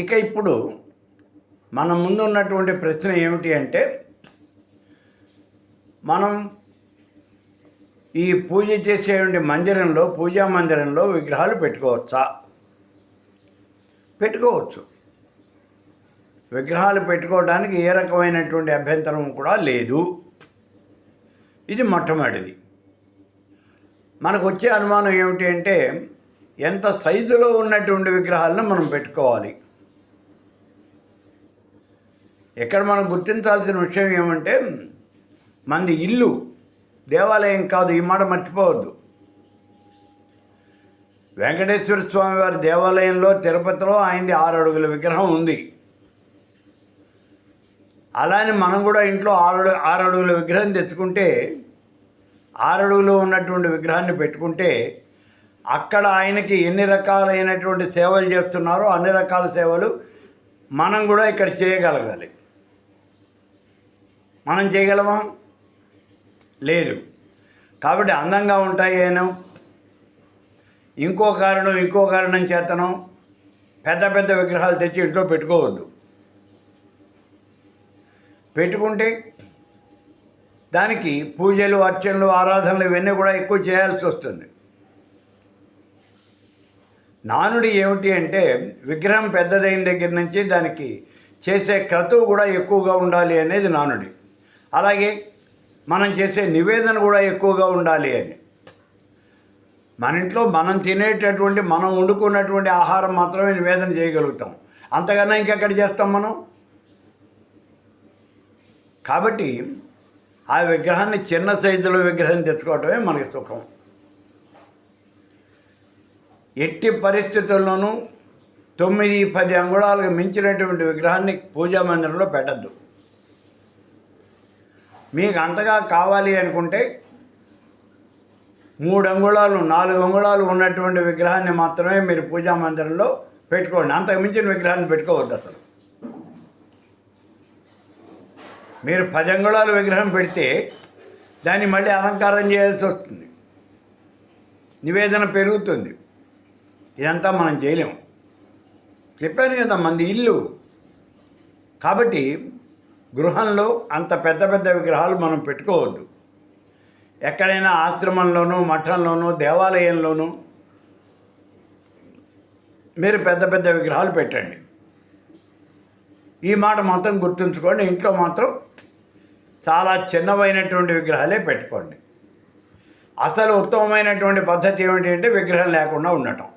ఇక ఇప్పుడు మన ముందు ఉన్నటువంటి ప్రశ్న ఏమిటి అంటే, మనం ఈ పూజ చేసేటువంటి మందిరంలో, పూజా మందిరంలో విగ్రహాలు పెట్టుకోవచ్చా? పెట్టుకోవచ్చు. విగ్రహాలు పెట్టుకోవడానికి ఏ రకమైనటువంటి అభ్యంతరం కూడా లేదు. ఇది మొట్టమొదటిది. మనకు వచ్చే అనుమానం ఏమిటి అంటే, ఎంత సైజులో ఉన్నటువంటి విగ్రహాలను మనం పెట్టుకోవాలి. ఇక్కడ మనం గుర్తించాల్సిన విషయం ఏమంటే, మనది ఇల్లు దేవాలయం కాదు. ఈ మాట మర్చిపోవద్దు. వెంకటేశ్వర స్వామి వారి దేవాలయంలో తిరుపతిలో ఆయనది 6 అడుగుల విగ్రహం ఉంది. అలానే మనం కూడా ఇంట్లో 6 అడుగుల విగ్రహం తెచ్చుకుంటే, 6 అడుగులు ఉన్నటువంటి విగ్రహాన్ని పెట్టుకుంటే, అక్కడ ఆయనకి ఎన్ని రకాలైనటువంటి సేవలు చేస్తున్నారో అన్ని రకాల సేవలు మనం కూడా ఇక్కడ చేయగలగాలి. మనం చేయగలమా? లేదు. కాబట్టి అందంగా ఉంటాయేనో, ఇంకో కారణం చేతనం పెద్ద పెద్ద విగ్రహాలు తెచ్చి ఇంట్లో పెట్టుకోవద్దు. పెట్టుకుంటే దానికి పూజలు, అర్చనలు, ఆరాధనలు ఇవన్నీ కూడా ఎక్కువ చేయాల్సి వస్తుంది. నానుడి ఏమిటి అంటే, విగ్రహం పెద్దదైన దగ్గర నుంచి దానికి చేసే క్రతువు కూడా ఎక్కువగా ఉండాలి అనేది నానుడి. అలాగే మనం చేసే నివేదన కూడా ఎక్కువగా ఉండాలి అని. మన ఇంట్లో మనం తినేటటువంటి, మనం వండుకున్నటువంటి ఆహారం మాత్రమే నివేదన చేయగలుగుతాం. అంతకన్నా ఇంకెక్కడ చేస్తాం మనం? కాబట్టి ఆ విగ్రహాన్ని చిన్న సైజులో విగ్రహం తెచ్చుకోవటమే మనకి సుఖం. ఎట్టి పరిస్థితుల్లోనూ 9-10 అంగుళాలకు మించినటువంటి విగ్రహాన్ని పూజా మందిరంలో పెట్టద్దు. మీకు అంతగా కావాలి అనుకుంటే 3 అంగుళాలు 4 అంగుళాలు ఉన్నటువంటి విగ్రహాన్ని మాత్రమే మీరు పూజా మందిరంలో పెట్టుకోండి. అంతకు మించిన విగ్రహాన్ని పెట్టుకోవద్దు. అసలు మీరు 10 అంగుళాల విగ్రహం పెడితే దాన్ని మళ్ళీ అలంకారం చేయాల్సి వస్తుంది, నివేదన పెరుగుతుంది. ఇదంతా మనం చేయలేము. చెప్పాను కదా, మంది ఇల్లు. కాబట్టి గృహంలో అంత పెద్ద పెద్ద విగ్రహాలు మనం పెట్టుకోవద్దు. ఎక్కడైనా ఆశ్రమంలోనూ, మఠంలోనూ, దేవాలయంలోనూ మీరు పెద్ద పెద్ద విగ్రహాలు పెట్టండి. ఈ మాట మొత్తం గుర్తుంచుకోండి. ఇంట్లో మాత్రం చాలా చిన్నవైనటువంటి విగ్రహాలే పెట్టుకోండి. అసలు ఉత్తమమైనటువంటి పద్ధతి ఏమిటి అంటే, విగ్రహం లేకుండా ఉండటం.